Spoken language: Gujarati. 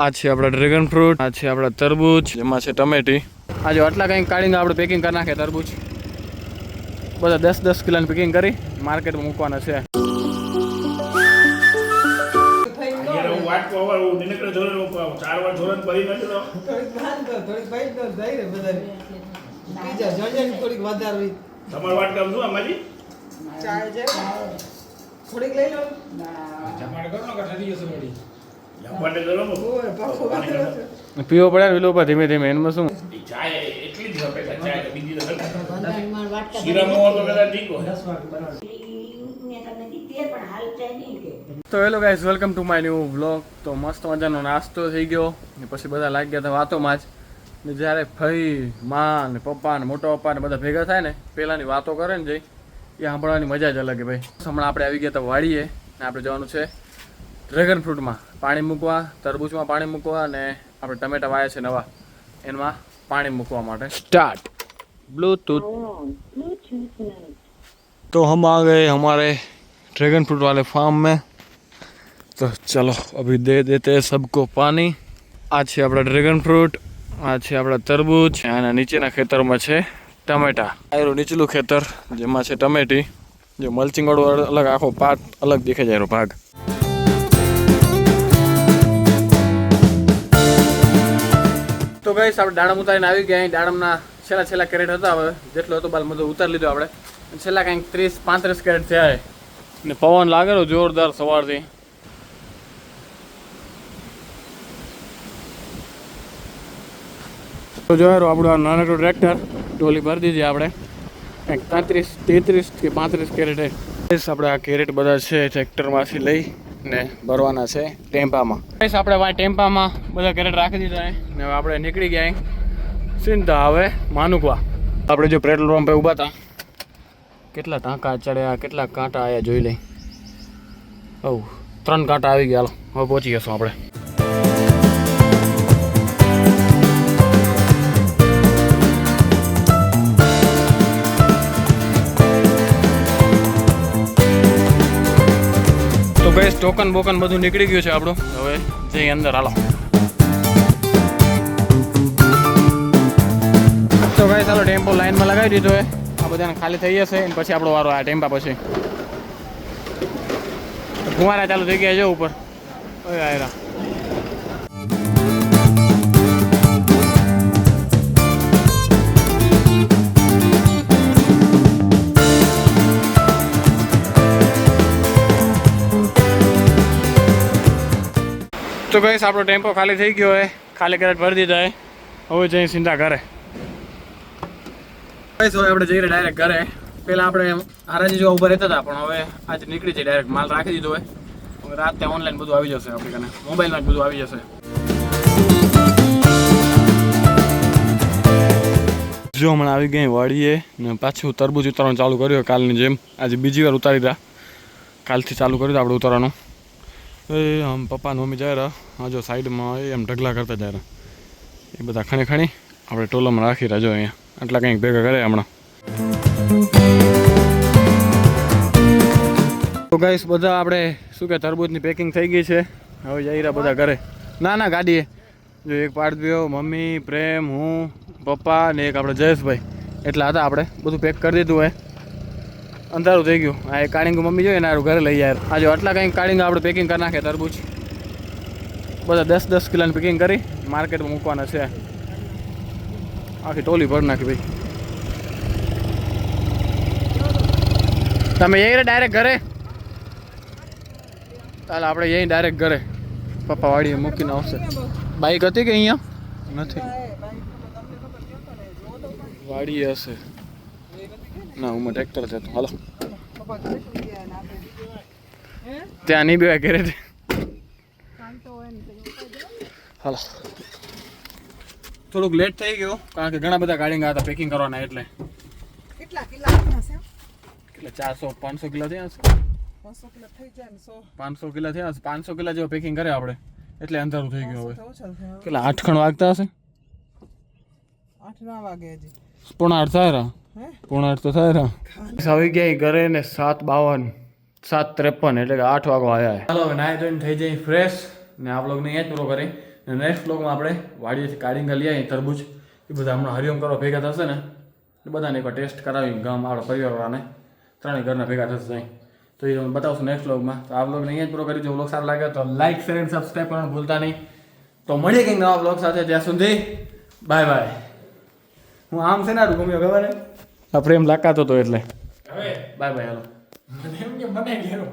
આ છે આપણા ડ્રેગન ફ્રૂટ, આ છે આપણા તરબૂચ, જેમાં છે ટમેટી. આજે આટલા કંઈક કાઢીને આપણે પેકિંગ કરી નાખીએ તરબૂચ. બધા 10-10 કિલોની પેકિંગ કરી માર્કેટમાં મૂકવાના છે. પીવો પડે વિલો પર ધીમે ધીમે. એમાં શું તો hello guys, welcome to my new vlog. તો મસ્ત મજાનો નાસ્તો થઈ ગયો ને પછી બધા લાગી ગયા હતા વાતોમાં જ. ને જ્યારે ભાઈ માં ને પપ્પા ને મોટા પપ્પા ને બધા ભેગા થાય ને પહેલાંની વાતો કરે ને જઈ એ સાંભળવાની મજા જ અલગ. ભાઈ હમણાં આપણે આવી ગયા હતા વાડીએ ને આપણે જવાનું છે ડ્રેગન ફ્રૂટમાં પાણી મૂકવા, તરબૂચમાં પાણી મૂકવા અને આપણે ટમેટા વાયા છે નવા, એમાં પાણી મૂકવા માટે. Start Bluetooth. तो हम आ गए हमारे ड्रैगन फ्रूट वाले फार्म में। तो चलो अभी दे देते हैं सबको पानी। आ છે આપણા ડ્રેગન ફ્રૂટ, આ છે આપણા તરબૂચ, આના નીચેના ખેતરમાં છે ટમેટા. આયરું નીચલું ખેતર જેમાં છે ટમેટી. જો મલ્ચિંગ વાળો અલગ આખો પાર્ટ અલગ દેખાઈ જાય ભાગ. તો ગાઈસ આપણે દાડમ ઉતારીને આવી ગયા. અહીં દાડમના છેલ્લા કેરેટ હતા. હવે જેટલો હતો બાલ બધું ઉતારી લીધો આપણે. છેલ્લા કંઈક 30-35 કેરેટ થયા ને પવન લાગેલો જોરદાર સવારથી. તો જોયો આપણું આ નાનકડું ટ્રેક્ટર ટોલી ભરી દીધી આપણે. કંઈક 33 કે 35 કેરેટ. આપણે આ કેરેટ બધા છે ટ્રેક્ટરમાંથી લઈ ને ભરવાના છે ટેમ્પામાં. આપણે આ ટેમ્પામાં બધા કેરેટ રાખી દીધા ને હવે આપણે નીકળી ગયા સીધા હવે માનુકવા. આપણે જો પેટ્રોલ પંપે ઊભા હતા, કેટલા ટાંકા ચડ્યા, કેટલા કાંટા આવ્યા જોઈ લઈ. 3 કાંટા આવી ગયા. હવે પહોંચી જશું આપણે. તો ગઈસ ટોકન બોકન બધું નીકળી ગયું છે આપણું. હવે જઈ અંદર હાલો. તો ગઈસ ચાલો ટેમ્પો લાઈનમાં લગાવી દીધો હોય. આ બધાને ખાલી થઈ જશે અને પછી આપણો વારો આ ટેમ્પા પછી. ફુવારા ચાલુ થઈ ગયા છે ઉપર. આયરા તો ગઈસ આપણો ટેમ્પો ખાલી થઈ ગયો હોય. ખાલી કેરેટ ભરી દીધા હોય. હવે જઈ સીધા ઘરે. ગઈસ હવે આપણે જઈએ ડાયરેક્ટ ઘરે. પહેલાં આપણે હારાજી જોવા ઊભા રહેતા હતા, પણ હવે આજે નીકળી જઈએ ડાયરેક્ટ. માલ રાખી દીધો હોય. હવે રાતે ઓનલાઈન બધું આવી જશે આપણી કને, મોબાઈલમાં જ બધું આવી જશે. જો હમણાં આવી ગઈ વાડીએ ને પાછું તરબૂચ ઉતારવાનું ચાલુ કર્યું કાલની જેમ. આજે બીજી વાર ઉતારી રહ્યા. કાલથી ચાલુ કર્યું આપણે ઉતારવાનું. આમ પપ્પા ને મમ્મી જાય રહ્યા. હા જો સાઈડમાં એમ ઢગલા કરતા જાય રહ્યા. એ બધા ખણી આપણે ટોલામાં રાખી રહ્યા. જો અહીંયા આટલા કંઈક ભેગા કરે હમણાં. તો ગાઈસ બધા આપણે શું કે તરબૂચની પેકિંગ થઈ ગઈ છે. હવે જઈ રહ્યા બધા ઘરે. ના ગાડીએ જો એક પાડવ્યો, મમ્મી, પ્રેમ, હું, પપ્પા ને એક આપણે જયેશભાઈ એટલા હતા. આપણે બધું પેક કરી દીધું હોય. અંધારું થઈ ગયું. આ એક કાળીંગ મમ્મી જોઈએ ને આરું ઘરે લઈ જાય. આજે આટલા કંઈક કાળીંગ આપણે પેકિંગ કરી નાખીએ તરબૂચ. બધા 10-10 કિલોની પેકિંગ કરી માર્કેટમાં મૂકવાના છે. આખી ટોલી ભરી નાખી ભાઈ. તમે જઈ ડાયરેક્ટ ઘરે? ચાલો આપણે જઈ ડાયરેક્ટ ઘરે. પપ્પા વાડીએ મૂકીને આવશે. બાઈક હતી કે અહીંયા નથી? વાડીએ હશે. ના હું ટ્રેક્ટર છે. હાલો ત્યાં નહીં બેવાય ઘરે. હાલો થોડુંક લેટ થઈ ગયું કારણ કે ઘણા બધા ગાડી ગયા હતા પેકિંગ કરવાના. એટલે કેટલા 400-500 કિલો થયા હશે. 500 કિલો થયા હશે. 500 કિલો જેવો પેકિંગ કરે આપણે. એટલે અંધારું થઈ ગયું. હવે કેટલા 8 ખણ વાગતા હશે? 8 ના વાગે હજી. 7:30 થાય. 7:30 તો થાય. આવી ગયા ઘરે ને 7:52 7:53 એટલે કે 8 વાગો આવ્યા. ચાલો હવે નાહી ધોઈને થઈ જાય ફ્રેશ ને આ વ્લોગને અહીંયા જ પૂરો કરી. અને નેક્સ્ટ વ્લોગમાં આપણે વાડીએથી કાઢીને લઈ આવીએ તરબૂચ એ બધા હમણાં હરિઓમ કરવા ભેગા થશે ને એટલે બધાને એકવાર ટેસ્ટ કરાવી ગામ આપણા પરિવારવાળાને ત્રણેય ઘરના ભેગા થશે અહીં તો એ તમને બતાવશું નેક્સ્ટ વ્લોગમાં. તો આ વ્લોગને અહીંયા જ પૂરો કરી. જો વ્લોગ સારો લાગે તો લાઈક શેર અને સબસ્ક્રાઈબ કરવાનું ભૂલતા નહીં. તો મળીએ કંઈક નવા વ્લોગ સાથે. ત્યાં સુધી બાય બાય. હું આમ છે ને ગમ્યો ખબર આ પ્રેમ લાકાતો હતો એટલે હવે બાય બાય. હાલો મને એમ કે મને ઘેરો